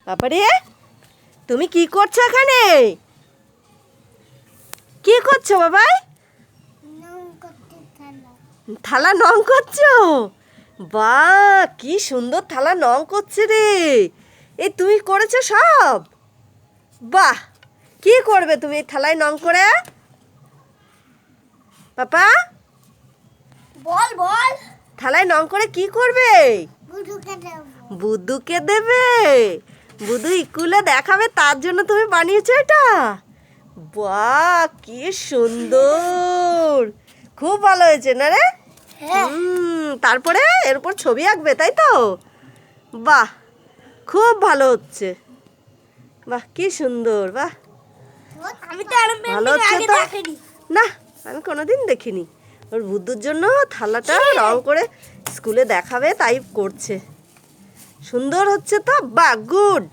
বাবারে, তুমি কি করছো এখানে? কি করছো বাবাই? থালা নং করছো? বাহ, কি সুন্দর থালা নং করছে রে। এই তুমি করেছো সব? বাহ, কি করবে তুমি এই থালায় নং করে? পাপা, বল বল। থালায় নং করে কি করবে? বুদুকে দেবে। বুদু স্কুলে দেখাবে, তার জন্য তুমি বানিয়েছো এটা? বাহ, কি সুন্দর, খুব ভালো হয়েছে না রে? তারপরে এর উপর ছবি আঁকবে, তাই তো? বাহ, খুব ভালো হচ্ছে। বাহ, কি সুন্দর। বাহ, আমি তো ভালো হচ্ছে তো। না, আমি কোনোদিন দেখিনি। ওর বুদ্ধুর জন্য থালাটা রং করে স্কুলে দেখাবে, তাই করছে। সুন্দর হচ্ছে তো। বাহ, গুড।